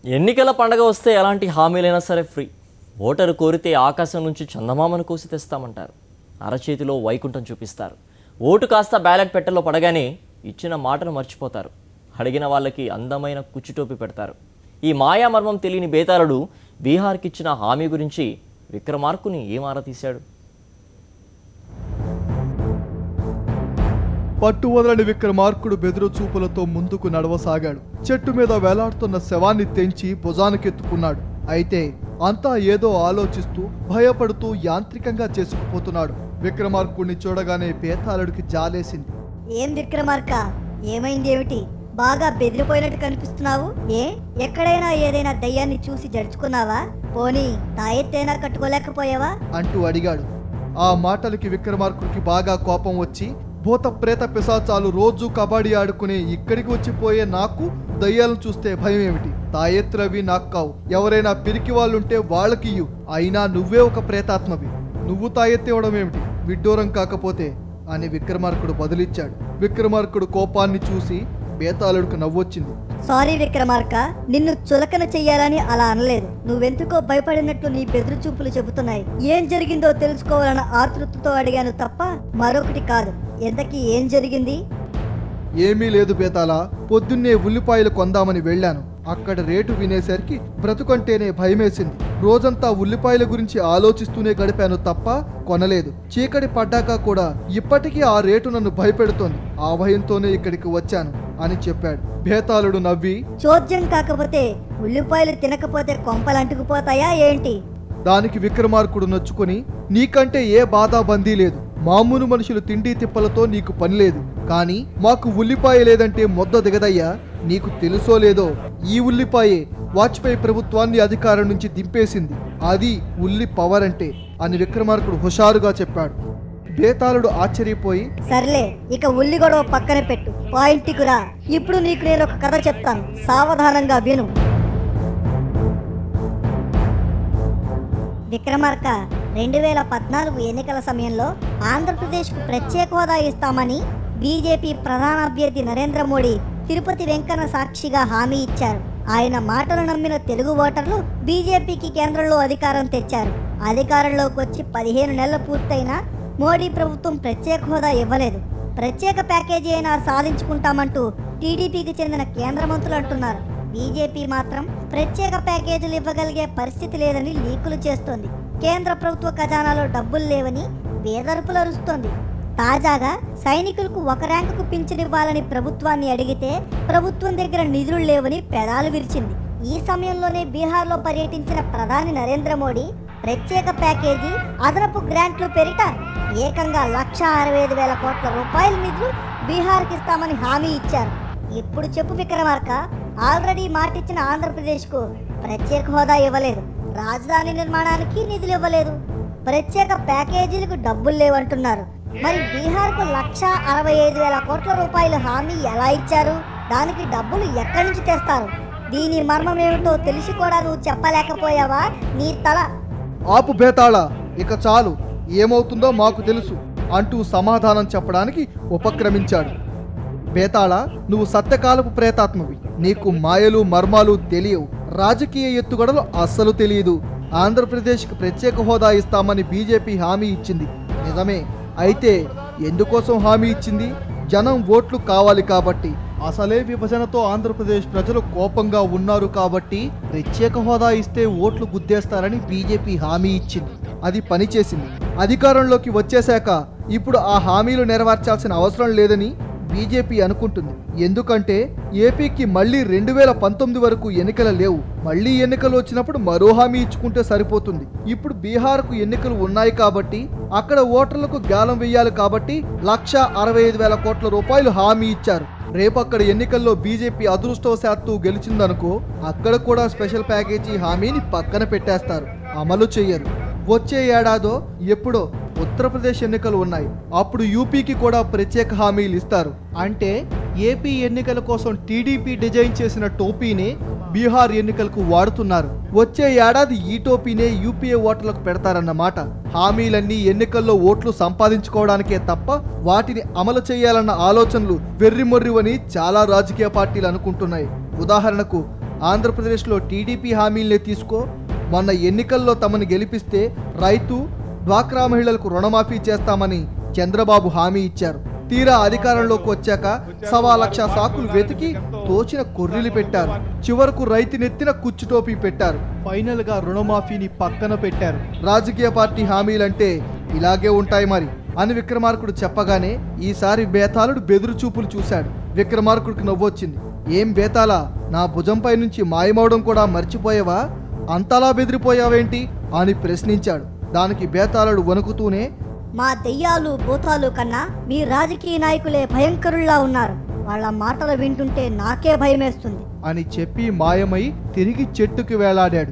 ఎన్నికల పండగ వస్తే ఎలాంటి హామీలైనా సరే ఫ్రీ. ఓటరు కోరితే ఆకాశం నుంచి చందమామను కోసి తెస్తామంటారు. అరచేతిలో వైకుంఠం చూపిస్తారు. ఓటు కాస్త బ్యాలెట్ పెట్టెలో పడగానే ఇచ్చిన మాటను మర్చిపోతారు. అడిగిన వాళ్ళకి అందమైన కుచ్చుటోపి పెడతారు. ఈ మాయామర్మం తెలియని బేతాళుడు బీహార్కి ఇచ్చిన హామీ గురించి విక్రమార్కుని ఏం ఆరా తీశాడు? పట్టువదలని విక్రమార్కుడు బెదురు చూపులతో ముందుకు నడవసాగాడు. చెట్టు మీద వేలాడుతున్న శవాన్ని తెంచి భుజానికెత్తుకున్నాడు. అయితే అంతా ఏదో ఆలోచిస్తూ భయపడుతూ యాంత్రికంగా చేసుకుపోతున్నాడు. విక్రమార్కుడిని చూడగానే బేతాళుడికి జాలేసింది. ఏం విక్రమార్క, ఏమైంది? ఏమిటి బాగా బెదిరిపోయినట్టు కనిపిస్తున్నావు? ఎక్కడైనా ఏదైనా దయ్యాన్ని చూసి జడుచుకున్నావా? పోనీ తాయెత్తైనా కట్టుకోలేకపోయావా అంటూ అడిగాడు. ఆ మాటలకి విక్రమార్కుడికి బాగా కోపం వచ్చి, భూత ప్రేత పిశాచాలు రోజు కబడ్డీ ఆడుకునే ఇక్కడికి వచ్చిపోయే నాకు దయ్యాలను చూస్తే భయం ఏమిటి? తాయెత్తులవి నాకు కావు. ఎవరైనా పిరికి వాళ్ళుంటే వాళ్ళకి ఇయ్యు. అయినా నువ్వే ఒక ప్రేతాత్మవి. నువ్వు తాయెత్తివ్వడం ఏమిటి? విడ్డూరం కాకపోతే అని విక్రమార్కుడు బదులిచ్చాడు. విక్రమార్కుడు కోపాన్ని చూసి బేతాళుడికి నవ్వొచ్చింది. సారీ విక్రమార్క, నిన్ను చులకన చెయ్యాలని అలా అనలేదు. నువ్వెందుకో భయపడినట్లు నీ బెదురు చూపులు చెబుతున్నాయి. ఏం జరిగిందో తెలుసుకోవాలన్న ఆతృతతో అడిగాను తప్ప మరొకటి కాదు. ఎంతకీ ఏం జరిగింది? ఏమీ లేదు బేతాళ. పొద్దున్నే ఉల్లిపాయలు కొందామని వెళ్ళాను. అక్కడ రేటు వినేసరికి బ్రతుకంటేనే భయమేసింది. రోజంతా ఉల్లిపాయల గురించి ఆలోచిస్తూనే గడిపాను తప్ప కొనలేదు. చీకటి పడ్డాక కూడా ఇప్పటికీ ఆ రేటు నన్ను భయపెడుతోంది. ఆ భయంతోనే ఇక్కడికి వచ్చాను అని చెప్పాడు. బేతాళుడు నవ్వి, చోద్యం కాకపోతే ఉల్లిపాయలు తినకపోతే కొంపలంటుకుపోతాయా ఏంటి? దానికి విక్రమార్కుడు నొచ్చుకొని, నీకంటే ఏ బాధా బందీ లేదు. మామూలు మనుషులు తిండి తిప్పలతో నీకు పని లేదు. కానీ మాకు ఉల్లిపాయ లేదంటే మొద్ద దిగదయ్యా. నీకు తెలుసో లేదో, ఈ ఉల్లిపాయే వాజ్పేయి ప్రభుత్వాన్ని అధికారం నుంచి దింపేసింది. అది ఉల్లి పవర్ అంటే అని విక్రమార్కుడు హుషారుగా చెప్పాడు. బేతాళుడు ఆశ్చర్యపోయి, సర్లే, ఇక ఉల్లి గొడవ పక్కన పెట్టు, పాయింట్కి రా. ఇప్పుడు నీకు నేను ఒక కథ చెప్తాను, సావధానంగా విను. విక్రమార్క, 2014 ఎన్నికల సమయంలో ఆంధ్రప్రదేశ్కు ప్రత్యేక హోదా ఇస్తామని బీజేపీ ప్రధాన అభ్యర్థి నరేంద్ర మోడీ తిరుపతి వెంకన్న సాక్షిగా హామీ ఇచ్చారు. ఆయన మాటలు నమ్మిన తెలుగు ఓటర్లు బీజేపీకి కేంద్రంలో అధికారం తెచ్చారు. అధికారంలోకి వచ్చి 15 నెలలు పూర్తయినా మోడీ ప్రభుత్వం ప్రత్యేక హోదా ఇవ్వలేదు. ప్రత్యేక ప్యాకేజీ అయినా సాధించుకుంటామంటూ టీడీపీకి చెందిన కేంద్ర మంత్రులు అంటున్నారు. బీజేపీ మాత్రం ప్రత్యేక ప్యాకేజీలు ఇవ్వగలిగే పరిస్థితి లేదని లీకులు చేస్తోంది. కేంద్ర ప్రభుత్వ ఖజానాలో డబ్బులు లేవని వేదరుపులు అరుస్తోంది. తాజాగా సైనికులకు ఒక ర్యాంకుకు పింఛనివ్వాలని ప్రభుత్వాన్ని అడిగితే ప్రభుత్వం దగ్గర నిధులు లేవని పెదాలు విరిచింది. ఈ సమయంలోనే బీహార్లో పర్యటించిన ప్రధాని నరేంద్ర మోడీ ప్రత్యేక ప్యాకేజీ, అదనపు గ్రాంట్లు పేరిట ఏకంగా 1,65,000 కోట్ల రూపాయల నిధులు బీహార్కి ఇస్తామని హామీ ఇచ్చారు. ఇప్పుడు చెప్పు విక్రమార్క, ఆల్రెడీ మాటిచ్చిన ఆంధ్రప్రదేశ్కు ప్రత్యేక హోదా ఇవ్వలేదు, రాజధాని నిర్మాణానికి నిధులు ఇవ్వలేదు, ప్రత్యేక ప్యాకేజీలకు డబ్బులు లేవంటున్నారు. మరి బీహార్కు 1,65,000 కోట్ల రూపాయలు హామీ ఎలా ఇచ్చారు? దానికి డబ్బులు ఎక్కడి నుంచి తెస్తారు? దీని మర్మం ఏమిటో తెలిసి కూడా నువ్వు చెప్పలేకపోయావా? నీ తల. ఆపు బేతాళ, ఇక చాలు. ఏమవుతుందో మాకు తెలుసు అంటూ సమాధానం చెప్పడానికి ఉపక్రమించాడు. బేతాళ, నువ్వు సత్యకాలపు ప్రేతాత్మవి. నీకు మాయలు మర్మాలు తెలియవు. రాజకీయ ఎత్తుగడలు అస్సలు తెలియదు. ఆంధ్రప్రదేశ్కి ప్రత్యేక హోదా ఇస్తామని బీజేపీ హామీ ఇచ్చింది నిజమే. అయితే ఎందుకోసం హామీ ఇచ్చింది? జనం ఓట్లు కావాలి కాబట్టి. అసలే విభజనతో ఆంధ్రప్రదేశ్ ప్రజలు కోపంగా ఉన్నారు కాబట్టి ప్రత్యేక హోదా ఇస్తే ఓట్లు గుద్దేస్తారని బీజేపీ హామీ ఇచ్చింది. అది పనిచేసింది. అధికారంలోకి వచ్చేశాక ఇప్పుడు ఆ హామీలు నెరవేర్చాల్సిన అవసరం లేదని బీజేపీ అనుకుంటుంది. ఎందుకంటే ఏపీకి మళ్ళీ 2019 వరకు ఎన్నికలు లేవు. మళ్ళీ ఎన్నికలు వచ్చినప్పుడు మరో హామీ ఇచ్చుకుంటే సరిపోతుంది. ఇప్పుడు బీహార్కు ఎన్నికలు ఉన్నాయి కాబట్టి అక్కడ ఓటర్లకు గాలం వేయాలి కాబట్టి 1,65,000 కోట్ల రూపాయలు హామీ ఇచ్చారు. రేపు అక్కడ ఎన్నికల్లో బీజేపీ అదృష్టవశాత్తు గెలిచిందనుకో, అక్కడ కూడా స్పెషల్ ప్యాకేజీ హామీని పక్కన పెట్టేస్తారు, అమలు చెయ్యరు. వచ్చే ఏడాదో ఎప్పుడో ఉత్తరప్రదేశ్ ఎన్నికలు ఉన్నాయి. అప్పుడు యూపీకి కూడా ప్రత్యేక హామీలు ఇస్తారు. అంటే ఏపీ ఎన్నికల కోసం టీడీపీ డిజైన్ చేసిన టోపీనే బీహార్ ఎన్నికలకు వాడుతున్నారు. వచ్చే ఏడాది ఈ టోపీనే యూపీఏ ఓట్లకు పెడతారన్నమాట. హామీలన్నీ ఎన్నికల్లో ఓట్లు సంపాదించుకోవడానికే తప్ప వాటిని అమలు చేయాలన్న ఆలోచనలు వెర్రిమొర్రివని చాలా రాజకీయ పార్టీలు అనుకుంటున్నాయి. ఉదాహరణకు ఆంధ్రప్రదేశ్లో టీడీపీ హామీలనే తీసుకో. మొన్న ఎన్నికల్లో తమను గెలిపిస్తే రైతు, డ్వాక్రా మహిళలకు రుణమాఫీ చేస్తామని చంద్రబాబు హామీ ఇచ్చారు. తీరా అధికారంలోకి వచ్చాక 1,00,000 సాకులు వెతికి తోచిన కొర్రీలు పెట్టారు. చివరకు రైతు నెత్తిన కుచ్చుటోపీ పెట్టారు. ఫైనల్ గా రుణమాఫీని పక్కన పెట్టారు. రాజకీయ పార్టీ హామీలంటే ఇలాగే ఉంటాయి మరి అని విక్రమార్కుడు చెప్పగానే ఈసారి బేతాళుడు బెదురు చూపులు చూశాడు. విక్రమార్కుడికి నవ్వొచ్చింది. ఏం బేతాళా, నా భుజంపై నుంచి మాయమవడం కూడా మర్చిపోయావా? అంతలా బెదిరిపోయావేంటి అని ప్రశ్నించాడు. దానికి బేతాళుడు వణుకుతూనే, మా దెయ్యాలు భూతాలు కన్నా మీ రాజకీయ నాయకులే భయంకరుల్లా ఉన్నారు. వాళ్ళ మాటలు వింటుంటే నాకే భయమేస్తుంది అని చెప్పి మాయమై తిరిగి చెట్టుకి వేలాడాడు.